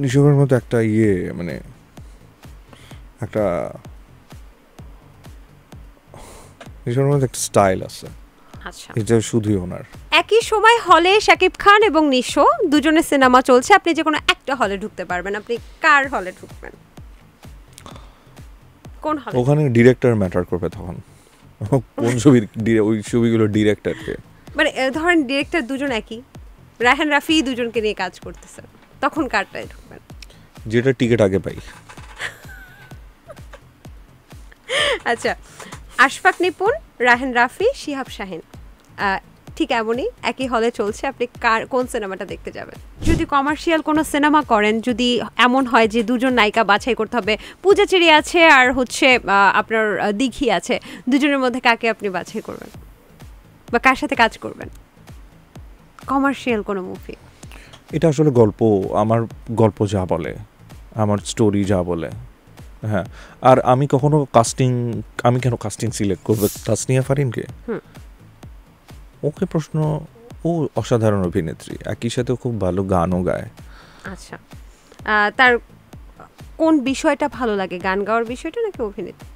নিশোভের মতো একটা মানে একটা নিশোভের মতো একটা স্টাইল আছে, আচ্ছা, এটা শুধুই ওনার। একই সময় হলে শাকিব খান এবং নিশো দুজনের সিনেমা চলছে, আপনি যে কোনো একটা হলে ঢুকতে পারবেন, আপনি কার হলে ঢুকবেন? কোন হলে? ওখানে ডিরেক্টর ম্যাটার করবে তখন, কোন ছবির ওই ছবিগুলো ডিরেক্টরকে। মানে ধরেন ডিরেক্টর দুজন একই, রায়হান রাফি দুজনকে নিয়ে কাজ করতেছে, তখন কারটায় ঢুকবেন? যেটা টিকিট আগে পাই। আচ্ছা, আশফাক নিপুণ, রায়হান রাফি, শিহাব শাহিন, ঠিক এমনই একই হলে চলছে, আপনি কোন সিনেমাটা দেখতে যাবেন? যদি কমার্শিয়াল কোনো সিনেমা করেন, যদি এমন হয় যে দুজন নায়িকা বাছাই করতে হবে, পূজাচেরি আছে আর হচ্ছে আপনার দিঘি আছে, দুজনের মধ্যে কাকে আপনি বাছাই করবেন বা কার সাথে কাজ করবেন? কমার্শিয়াল কোনো মুভি। এটা আসলে গল্প, আমার গল্প যা বলে, আমার স্টোরি যা বলে। হ্যাঁ, আর আমি কখনো আমি কেন কাস্টিং সিলেক্ট করবো তাসনিয়া ফারিনকে? ওকে প্রশ্ন, ও অসাধারণ অভিনেত্রী, একই সাথে খুব ভালো গানও গায়। আচ্ছা, তার কোন বিষয়টা ভালো লাগে, গান গাওয়ার বিষয়টা নাকি অভিনেত্রী?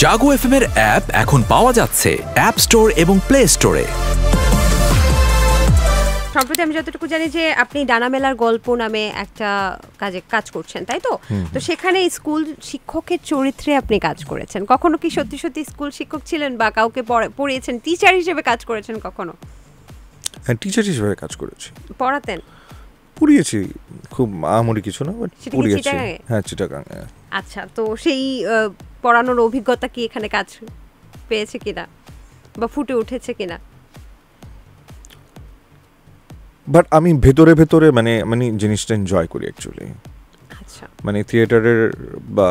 জাগো এফএম এর অ্যাপ এখন পাওয়া যাচ্ছে অ্যাপ স্টোর এবং প্লে স্টোরে। সম্প্রতি আমি যতটুকু জানি যে আপনি ডানা মেলার গল্প নামে একটা কাজ করছেন, তাই তো? তো সেখানে স্কুল শিক্ষকের চরিত্রে আপনি কাজ করেছেন, কখনো কি সত্যি সত্যি স্কুল শিক্ষক ছিলেন বা কাউকে পড়িয়েছেন, টিচার হিসেবে কাজ করেছেন কখনো? হ্যাঁ, টিচার হিসেবে কাজ করেছি। পড়াতেন? পড়িয়েছি, খুব আমরি কিছু না, বাট পড়িয়েছি। হ্যাঁ, চিটাগাং। আচ্ছা, তো সেই পড়ানোর অভিজ্ঞতা কি এখানে কাজ পেয়েছে কিনা বা ফুটে উঠেছে কিনা? বাট আমি ভেতরে ভেতরে মানে জিনিসটা এনজয় করি অ্যাকচুয়ালি। আচ্ছা, মানে থিয়েটারের বা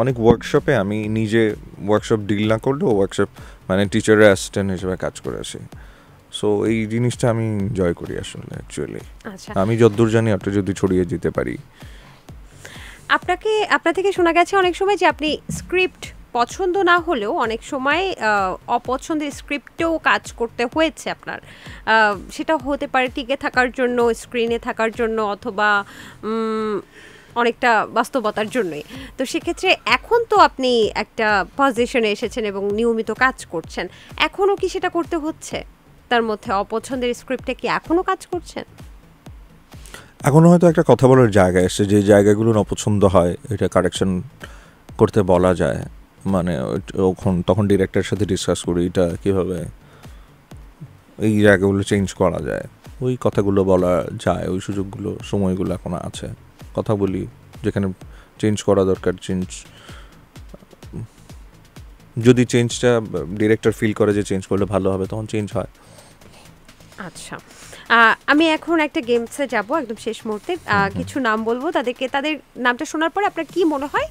অনেক ওয়ার্কশপে আমি নিজে ওয়ার্কশপ ডিল না করলেও ওয়ার্কশপ মানে টিচারের অ্যাসিস্ট্যান্ট হিসেবে কাজ করে আসি। সো এই জিনিসটা আমি এনজয় করি আসলে অ্যাকচুয়ালি। আচ্ছা, আমি যতদূর জানি আপনি যদি ছড়িয়ে যেতে পারি। আপনার থেকে শোনা গেছে অনেক সময় যে আপনি স্ক্রিপ্ট পছন্দ না হলেও অনেক সময় অপছন্দের স্ক্রিপ্টেও কাজ করতে হয়েছে আপনার, সেটা হতে পারে টিকে থাকার জন্য, স্ক্রিনে থাকার জন্য, অথবা অনেকটা বাস্তবতার জন্যই। তো সেক্ষেত্রে এখন তো আপনি একটা পজিশনে এসেছেন এবং নিয়মিত কাজ করছেন, এখনও কি সেটা করতে হচ্ছে? তার মধ্যে অপছন্দের স্ক্রিপ্টে কি এখনও কাজ করছেন? এখনো হয়তো একটা কথা বলার জায়গা এসে, যে জায়গাগুলো অপছন্দ হয় এটা কারেকশন করতে বলা যায়, মানে তখন ডিরেক্টরের সাথে ডিসকাস করি এটা কীভাবে এই জায়গাগুলো চেঞ্জ করা যায়, ওই কথাগুলো বলা যায়, ওই সুযোগগুলো সময়গুলো এখন আছে, কথা বলি যেখানে চেঞ্জ করা দরকার। যদি চেঞ্জটা ডিরেক্টর ফিল করে যে চেঞ্জ করলে ভালো হবে, তখন চেঞ্জ হয়। আচ্ছা, আমি এখন একটা গেমসে যাব একদম শেষ মুহূর্তে, কিছু নাম বলবো, তাদের নামটা শোনার পরে আপনার কি মনে হয়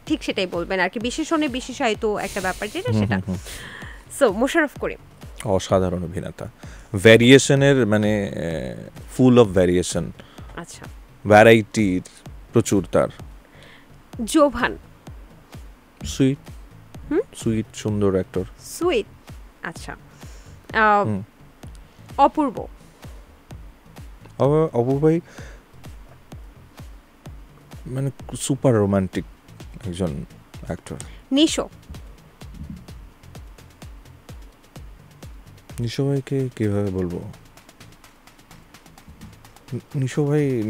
ঠিক সেটাই বলবেন আর কি, বিশেষণে বিশেষায়িত একটা ব্যাপার যেটা সেটা। সো মোশাররফ করিম, অসাধারণ অভিনেতা, ভ্যারিয়েশনের মানে ফুল অফ ভ্যারিয়েশন। আচ্ছা, ভ্যারাইটির প্রচুর তার। জোভান, সুইট সুন্দর অ্যাক্টর। সুইট, আচ্ছা। অপূর্ব, অপূর্ব ভাই মানে সুপার রোমান্টিক একজন অ্যাক্টর। নিশো, নিশো ভাইকে কীভাবে বলবো, নিশো ভাইয়ের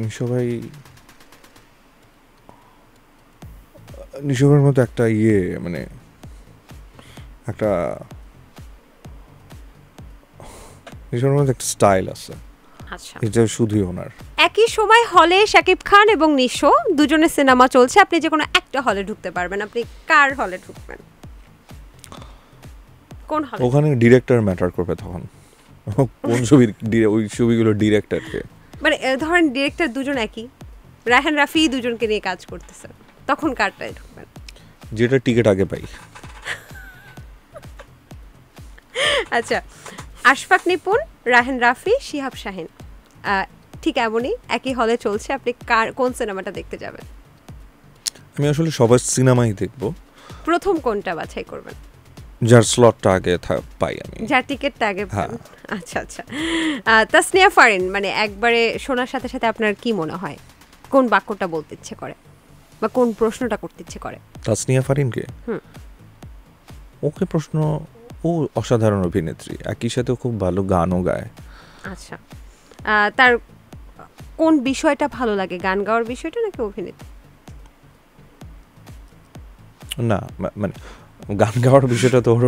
মতো একটা মানে একটা নিশোর মতো একটা স্টাইল আছে, আচ্ছা, এটা শুধুই ওনার। একই সময় হলে শাকিব খান এবং নিশো দুজনের সিনেমা চলছে, আপনি যে কোনো একটা হলে ঢুকতে পারবেন, আপনি কার হলে ঢুকবেন? কোন হলে? ওখানে ডিরেক্টর ম্যাটার করবে তখন, কোন ছবির ওই ছবিগুলো ডিরেক্টরকে। মানে ধরেন ডিরেক্টর দুজন একই, রায়হান রাফি দুজনকে নিয়ে কাজ করতেছে, তখন কারটায় ঢুকবেন? যেটা টিকিট আগে পাই। আচ্ছা, আশফাক নিপুণ, রায়হান রাফি, শিহাব শাহিন, ঠিক এমনই একই হলে চলছে, আপনি কোন সিনেমাটা দেখতে যাবেন? আমি আসলে সবার সিনেমাই দেখব। প্রথম কোনটা বাছাই করবেন? যার স্লটটা আগে পাই আমি, যার টিকিটটা আগে হ্যাঁ। পান। আচ্ছা আচ্ছা। তাসনিয়া ফারিন, মানে একবারে শোনার সাথে সাথে আপনার কি মনে হয় কোন বাক্যটা বলতে ইচ্ছে করে বা কোন প্রশ্নটা করতে ইচ্ছে করে? তাসনিয়া ফারিনকে হুম। ওকে প্রশ্ন, ও অসাধারণ অভিনেত্রী, একই সাথে খুব ভালো গানও গায়। আচ্ছা, তার কোন বিষয়টা ভালো লাগে, গান গাওয়ার বিষয়টা নাকি অভিনেত্রী? না মানে গান গাওয়ার বিষয়টা তো ওর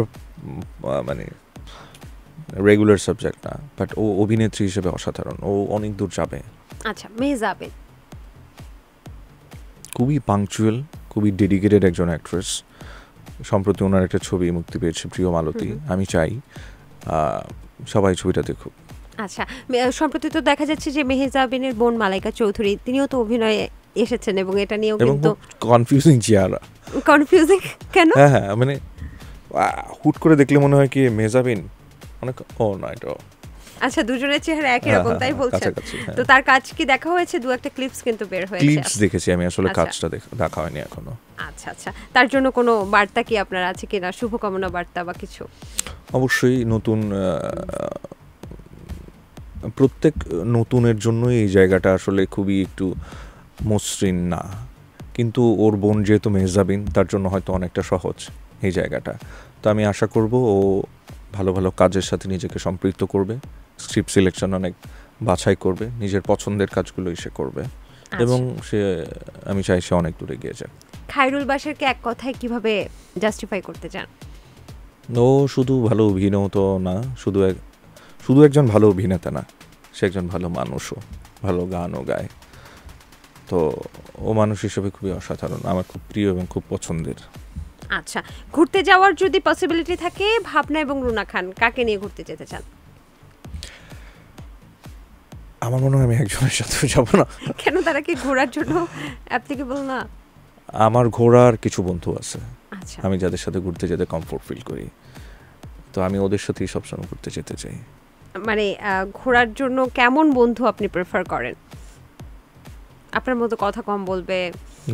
মানে রেগুলার সাবজেক্ট না, বাট ও অভিনেত্রী হিসেবে অসাধারণ, ও অনেক দূর যাবে। আচ্ছা, মেহজাবিন খুবই পাংচুয়াল, খুবই ডেডিকেটেড একজন অ্যাক্ট্রেস। সম্প্রতি ওনার একটা ছবি মুক্তি পেয়েছে, প্রিয় মালতী। আমি চাই সবাই ছবিটা দেখুক। আচ্ছা, সম্প্রতি তো দেখা যাচ্ছে যে মেহজাবিনের বোন মালাইকা চৌধুরী তিনিও তো অভিনয়ে এসেছেন এবং এটা নিয়েও এবং কিন্তু কনফিউজিং চেহারা। কনফিউজিং কেন? হ্যাঁ হ্যাঁ, মানে হুট করে দেখলে মনে হয় কি মেহজাবিন, অনেক ও না এটা। আচ্ছা, দুজনের চেহারা একই রকম তাই বলছেন? কাছাকাছি, হ্যাঁ। তো তার কাজ কি দেখা হয়েছে? দু একটা ক্লিপস কিন্তু বের হয়েছে। ক্লিপস দেখেছি আমি, আসলে আচ্ছা। কাজটা দেখা হয়নি এখনো। আচ্ছা আচ্ছা, তার জন্য কোনো বার্তা কি আপনার আছে কিনা, শুভকামনা বার্তা বা কিছু? অবশ্যই নতুন প্রত্যেক নতুনের জন্যই এই জায়গাটা আসলে খুবই একটু মসৃণ না, কিন্তু ওর বোন যেহেতু মেহজাবিন তার জন্য হয়তো অনেকটা সহজ এই জায়গাটা। তো আমি আশা করব ও ভালো ভালো কাজের সাথে নিজেকে সম্পৃক্ত করবে, স্ক্রিপ্ট সিলেকশন অনেক বাছাই করবে, নিজের পছন্দের কাজগুলোই সে করবে এবং সে, আমি চাই সে অনেক দূরে গিয়ে যাক। খায়রুল বাশারকে এক কথায় কিভাবে জাস্টিফাই করতে চান? ও শুধু ভালো অভিনেতা না, শুধু একজন ভালো অভিনেতা না, সে একজন ভালো মানুষও, ভালো গানও গায়। তো ও মানুষ হিসেবে খুবই অসাধারণ, আমার খুব প্রিয় এবং খুব পছন্দের। আচ্ছা, ঘুরতে যাওয়ার যদি পসিবিলিটি থাকে ভাবনা এবং রুনা খান, কাকে নিয়ে ঘুরতে যেতে চান? আমার মনে হয় আমি একজনের সাথে যাব না। কেন, তারা কি ঘোরার জন্য অ্যাপ্লিকেবল না? আমার ঘোরার কিছু বন্ধু আছে, আচ্ছা, আমি যাদের সাথে ঘুরতে যেতে কমফোর্ট ফিল করি, তো আমি ওদের সাথেই সবসময় ঘুরতে যেতে চাই। মানে ঘোরার জন্য কেমন বন্ধু আপনি প্রেফার করেন? আপনার মতো কথা কম বলবে,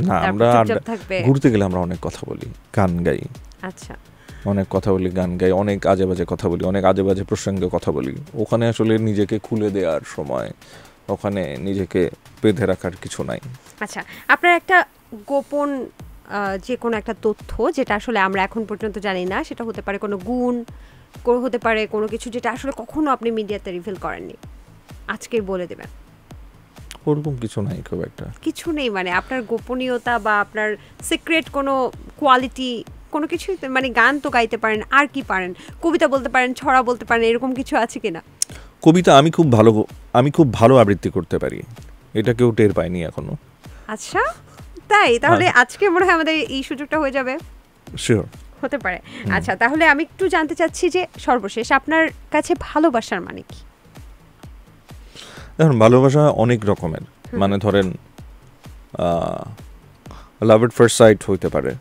না, তারপর আমরা চুপচাপ থাকবে? ঘুরতে গেলে আমরা অনেক কথা বলি, গান গাই, আচ্ছা, অনেক কথা বলি, গান গাই, অনেক আজে বাজে কথা বলি, অনেক আজে বাজে প্রসঙ্গে কথা বলি। ওখানে আসলে নিজেকে খুলে দেওয়ার সময়, ওখানে নিজেকে বেঁধে রাখার কিছু নাই। আচ্ছা, আপনার একটা গোপন যে কোনো একটা তথ্য যেটা আসলে আমরা এখন পর্যন্ত জানি না, সেটা হতে পারে কোনো গুণ, হতে পারে কোনো কিছু যেটা আসলে কখনো আপনি মিডিয়াতে রিভিল করেননি, আজকে বলে দেবেন। ওরকম কিছু নাই খুব একটা। কিছু নেই মানে আপনার গোপনীয়তা বা আপনার সিক্রেট কোনো কোয়ালিটি, কোনো কিছু? মানে গান তো গাইতে পারেন, আর কি পারেন? কবিতা বলতে পারেন, ছড়া বলতে পারেন, এরকম কিছু আছে কিনা? কবিতা আমি খুব ভালো আবৃত্তি করতে পারি, এটা কেউ টের পায়নি এখনো। আচ্ছা, তাই? তাহলে আজকে মনে হয় আমাদের এই সুযোগটা হয়ে যাবে। শিওর, হতে পারে। আচ্ছা, তাহলে আমি একটু জানতে চাচ্ছি যে সর্বশেষ আপনার কাছে ভালোবাসার মানে কি? দেখুন, ভালোবাসা অনেক রকমের, মানে ধরেন লাভ এট ফার্স্ট সাইট হইতে পারে,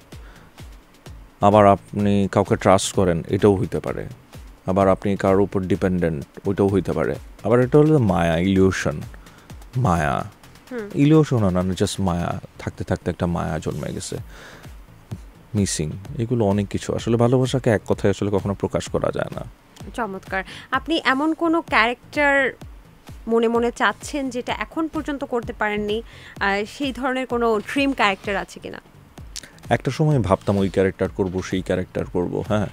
আবার আপনি কাউকে ট্রাস্ট করেন, এটাও হইতে পারে, আবার আপনি কারোর উপর ডিপেন্ডেন্ট, ওইটাও হইতে পারে, আবার এটা হলো মায়া, ইলিউশন। মায়া ইলিউশন না, জাস্ট মায়া, থাকতে থাকতে একটা মায়া জন্মে গেছে, মিসিং, এগুলো অনেক কিছু। আসলে ভালোবাসাকে এক কথায় আসলে কখনো প্রকাশ করা যায় না। চমৎকার। আপনি এমন কোনো ক্যারেক্টার মনে মনে চাচ্ছেন যেটা এখন পর্যন্ত করতে পারেননি, সেই ধরনের কোনো ড্রিম ক্যারেক্টার আছে কিনা? একটা সময় ভাবতাম ওই ক্যারেক্টার করব, সেই ক্যারেক্টার করব, হ্যাঁ,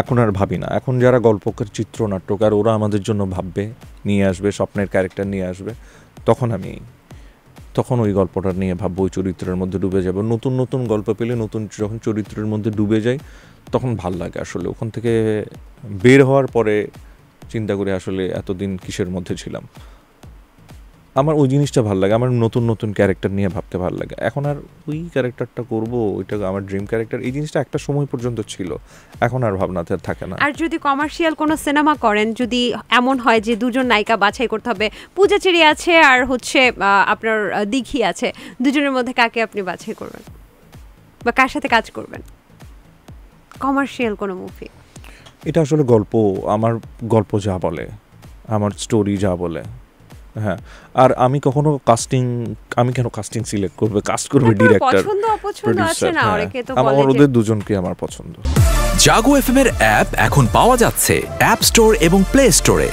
এখন আর ভাবি না। এখন যারা গল্পকার, চিত্রনাট্যকার, ওরা আমাদের জন্য ভাববে, নিয়ে আসবে, স্বপ্নের ক্যারেক্টার নিয়ে আসবে, তখন ওই গল্পটা নিয়ে ভাববো, ওই চরিত্রের মধ্যে ডুবে যাব। নতুন নতুন গল্প পেলে, যখন চরিত্রের মধ্যে ডুবে যাই, তখন ভাল লাগে। আসলে ওখান থেকে বের হওয়ার পরে চিন্তা করি আসলে এতদিন কিসের মধ্যে ছিলাম। আমার ওই জিনিসটা ভালো লাগে, আমার নতুন নতুন ক্যারেক্টার নিয়ে ভাবতে ভালো লাগে। এখন আর ওই ক্যারেক্টারটা করব, ওইটা আমার ড্রিম ক্যারেক্টার, এই জিনিসটা একটা সময় পর্যন্ত ছিল, এখন আর ভাবনাতে থাকে না। আর যদি কমার্শিয়াল কোনো সিনেমা করেন, যদি এমন হয় যে দুজন নায়িকা বাছাই করতে হবে, পূজাচেরি আছে আর হচ্ছে আপনার দিঘি আছে, দুজনের মধ্যে কাকে আপনি বাছাই করবেন বা কার সাথে কাজ করবেন? কমার্শিয়াল কোনো মুভি। এটা আসলে গল্প, আমার গল্প যা বলে, আমার স্টোরি যা বলে, হ্যাঁ। আর আমি কখনো আমি কেন কাস্টিং সিলেক্ট করবে, কাস্ট করবে ডিরেক্টর, পছন্দ অপছন্দ আছে না, অনেকে তো আমার বলে যে ওদের দুজনকে আমার পছন্দ। জাগো এফএম এর অ্যাপ এখন পাওয়া যাচ্ছে অ্যাপ স্টোর এবং প্লে স্টোরে।